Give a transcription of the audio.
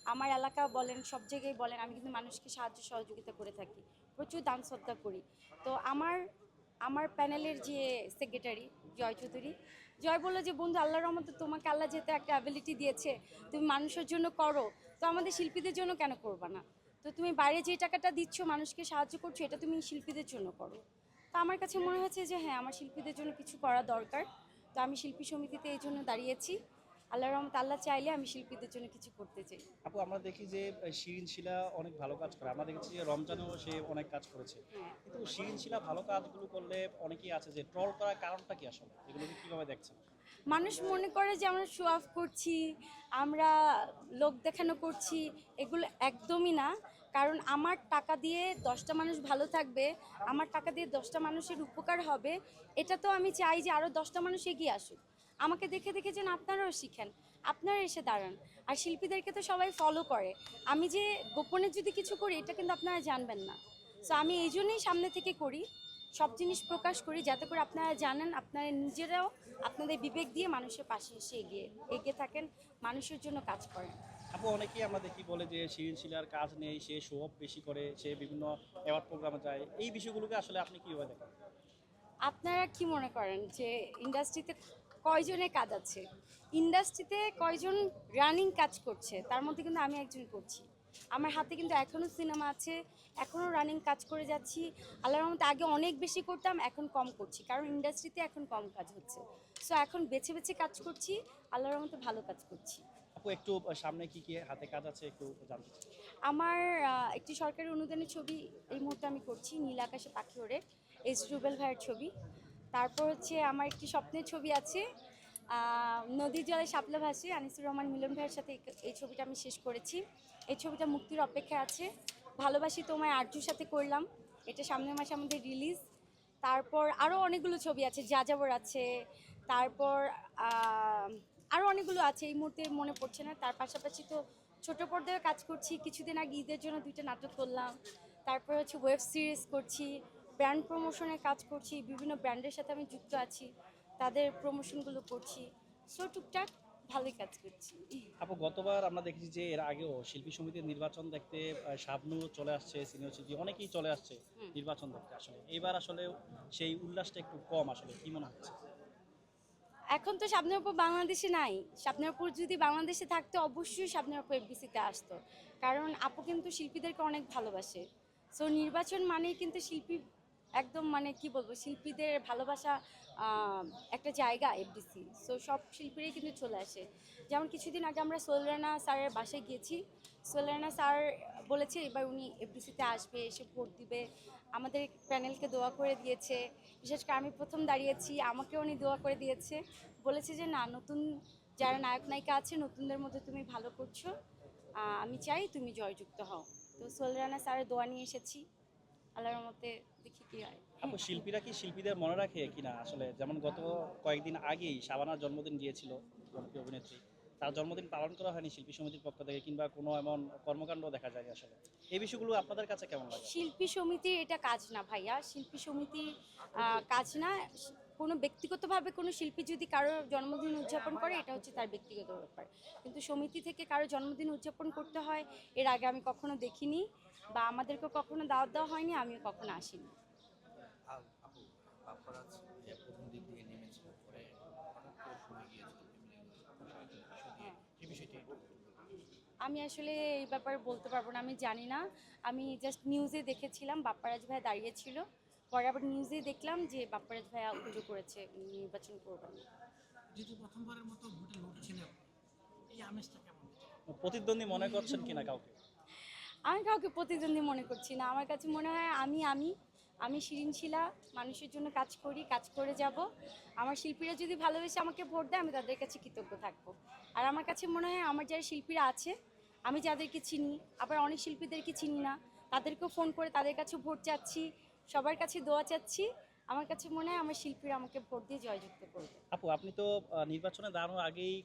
আমার এলাকা বলেন, সব জায়গায় বলেন, আমি কিন্তু মানুষকে সাহায্য সহযোগিতা করে থাকি, প্রচুর দান শ্রদ্ধা করি। তো আমার আমার প্যানেলের যে সেক্রেটারি জয় চৌধুরী, জয় বললো যে বন্ধু, আল্লাহর রহমতে তোমাকে আল্লাহ যেহেতু একটা অ্যাবিলিটি দিয়েছে, তুমি মানুষের জন্য করো, তো আমাদের শিল্পীদের জন্য কেন করবা না? তো তুমি বাইরে যে টাকাটা দিচ্ছ, মানুষকে সাহায্য করছো, এটা তুমি শিল্পীদের জন্য করো। তো আমার কাছে মনে হচ্ছে যে হ্যাঁ, আমার শিল্পীদের জন্য কিছু করা দরকার। তো আমি শিল্পী সমিতিতে এই জন্য দাঁড়িয়েছি। আল্লাহর রহমতে আল্লাহ চাইলে আমি শিল্পীদের জন্য কিছু করতে চাই। আপু আমরা দেখি যে শিরিন শিলা অনেক ভালো কাজ করে, আমরা দেখেছি যে রমজানেও সে অনেক কাজ করেছে। হ্যাঁ, কিন্তু শিরিন শিলা ভালো কাজগুলো করলে অনেকেই আছে যে ট্রল করার কারণটা কি আসলে, এগুলোকে কিভাবে দেখছেন? মানুষ মনে করে যে আমরা শো অফ করছি, আমরা লোক দেখানো করছি, এগুলো একদমই না। কারণ আমার টাকা দিয়ে 10টা মানুষ ভালো থাকবে, আমার টাকা দিয়ে 10টা মানুষের উপকার হবে, এটা তো আমি চাই যে আরও 10টা মানুষ এগিয়ে আসুক। আমাকে দেখে দেখে যেন আপনারাও শিখেন, আপনারা এসে দাঁড়ান। আর শিল্পীদেরকে তো সবাই ফলো করে, আমি যে গোপনে যদি কিছু করি এটা কিন্তু আপনারা জানবেন না। সো আমি এই জন্যই সামনে থেকে করি, সব জিনিস প্রকাশ করি, যাতে করে আপনারা জানেন, আপনারা নিজেরাও আপনাদের বিবেক দিয়ে মানুষের পাশে এসে এগিয়ে এগিয়ে থাকেন, মানুষের জন্য কাজ করেন। আপু অনেকেই আমরা দেখি বলে যে শিরিন শিলার কাজ নেই, সে শো অফ বেশি করে, সে বিভিন্ন অ্যাওয়ার্ড প্রোগ্রামে যায়, এই বিষয়গুলোকে আসলে আপনি কিভাবে দেখেন? আপনারা কি মনে করেন যে ইন্ডাস্ট্রিতে কয়জনের কাজ আছে? ইন্ডাস্ট্রিতে কয়জন রানিং কাজ করছে? তার মধ্যে কিন্তু আমি একজন করছি। আমার হাতে কিন্তু এখনও সিনেমা আছে, এখনও রানিং কাজ করে যাচ্ছি। আল্লাহর রহমতে আগে অনেক বেশি করতাম, এখন কম করছি, কারণ ইন্ডাস্ট্রিতে এখন কম কাজ হচ্ছে। সো এখন বেছে বেছে কাজ করছি, আল্লাহর রহমতে ভালো কাজ করছি। আপু একটু সামনে কি কি হাতে কাজ আছে একটু জানতে চাই। আমার একটি সরকারি অনুদানের ছবি এই মুহূর্তে আমি করছি, নীল আকাশে পাখি ওড়ে, এস রুবেল ভাইয়ের ছবি। তারপর হচ্ছে আমার একটি স্বপ্নের ছবি আছে, নদীর জলে শাপলা ভাসে, আনিসুর রহমান মিলন ভাইয়ের সাথে। এই ছবিটা আমি শেষ করেছি, এই ছবিটা মুক্তির অপেক্ষায় আছে। ভালোবাসি তোমায় আরজুর সাথে করলাম, এটা সামনের মাসে আমাদের রিলিজ। তারপর আরও অনেকগুলো ছবি আছে, যাযাবর আছে, তারপর আরও অনেকগুলো আছে, এই মুহূর্তে মনে পড়ছে না। তার পাশাপাশি তো ছোট পর্দায় কাজ করছি, কিছুদিন আগে ঈদের জন্য 2টা নাটক করলাম। তারপর হচ্ছে ওয়েব সিরিজ করছি, ব্র্যান্ড প্রমোশনের কাজ করছি, বিভিন্ন ব্র্যান্ডের সাথে আমি যুক্ত আছি, তাদের প্রমোশনগুলো করছি। সো টুকটাক ভালোই কাজ করছি। আপু গতবার আমরা দেখেছি যে এর আগেও শিল্পী সমিতির নির্বাচন দেখতে শাবনূর চলে আসছে, সিনিয়র শিল্পী অনেকেই চলে আসছে হুম। নির্বাচন দেখতে, আসলে এবার আসলে সেই উল্লাসটা একটু কম, আসলে কি মনে হচ্ছে? এখন তো শাবনূর আপু বাংলাদেশে নাই। শাবনূর আপু যদি বাংলাদেশে থাকতো, অবশ্যই শাবনূর আপু এফডিসিতে আসতো, কারণ আপু কিন্তু শিল্পীদেরকে অনেক ভালোবাসে। সো নির্বাচন মানেই কিন্তু শিল্পী, একদম মানে কি বলবো, শিল্পীদের ভালোবাসা একটা জায়গা এফডিসি। সো সব শিল্পীরাই কিন্তু চলে আসে। যেমন কিছুদিন আগে আমরা সোহেল রানা স্যারের বাসায় গিয়েছি, সোহেল রানা স্যার বলেছে এবার উনি এফডিসিতে আসবে, এসে ভোট দিবে, আমাদের প্যানেলকে দোয়া করে দিয়েছে। বিশেষ করে আমি প্রথম দাঁড়িয়েছি, আমাকেও উনি দোয়া করে দিয়েছে, বলেছে যে না, নতুন যারা নায়ক নায়িকা আছে, নতুনদের মধ্যে তুমি ভালো করছো, আমি চাই তুমি জয়যুক্ত হও। তো সোহেল রানা স্যারের দোয়া নিয়ে এসেছি, আল্লাহর রহমতে দেখি কি হয়। আপু শিল্পীরা কি শিল্পীদের মনে রাখে কিনা আসলে, যেমন গত কয়েকদিন আগেই শাবানার জন্মদিন গিয়েছিল, জনপ্রিয় অভিনেত্রী, তার জন্মদিন পালন করা হয়নি শিল্পী সমিতির পক্ষ থেকে, কিংবা কোনো এমন কর্মকাণ্ড দেখা যায় আসলে, এই বিষয়গুলো আপনাদের কাছে কেমন লাগে? শিল্পী সমিতির এটা কাজ না ভাইয়া, শিল্পী সমিতির কাজ না। কোনো ব্যক্তিগতভাবে কোনো শিল্পী যদি কারো জন্মদিন উদযাপন করে, এটা হচ্ছে তার ব্যক্তিগত ব্যাপার, কিন্তু সমিতি থেকে কারো জন্মদিন উদযাপন করতে হয় এর আগে আমি কখনো দেখিনি, বা আমাদেরকে কখনো দাওয়াত দেওয়া হয়নি, আমিও কখনো আসিনি। আপু, পাপারাজ প্রথম দিক দিয়ে নেমেছিল, পরে হঠাৎ করে সরে গিয়েছিল, থেমে গিয়েছিল। আপনার সাথে বিষয় নিয়ে হ্যাঁ, এই বিষয়টি একটু বলুন। আমি আসলে এই ব্যাপারে বলতে পারবো না, আমি জানি না। আমি জাস্ট নিউজে দেখেছিলাম বাপ্পারাজ ভাই দাঁড়িয়েছিল, পরে আবার নিউজে দেখলাম যে বাপ্পারাজ ভাইয়া অভিযোগ করেছে উনি নির্বাচন করবেন না। যেহেতু প্রথমবারের মতো ভোটে লড়ছেন আপনি, এই আমেজটা কেমন? প্রতিদ্বন্দ্বী মনে করছেন কিনা কাউকে? আমি কাউকে প্রতিদ্বন্দ্বী মনে করছি না, আমার কাছে মনে হয় আমি শিরিন শিলা, মানুষের জন্য কাজ করি, কাজ করে যাব। আমার শিল্পীরা যদি ভালোবেসে আমাকে ভোট দেয়, আমি তাদের কাছে কৃতজ্ঞ থাকবো। আর আমার কাছে মনে হয় আমার যারা শিল্পীরা আছে, আমি যাদেরকে চিনি, আবার অনেক শিল্পীদেরকে চিনি না, তাদেরকেও ফোন করে তাদের কাছে ভোট চাচ্ছি, সবার কাছে দোয়া চাচ্ছি। আমার কাছে মনে হয় আমার শিল্পীরা আমাকে ভোট দিয়ে জয়যুক্ত করবে। আপু আপনি তো নির্বাচনে দাঁড়ানোর আগেই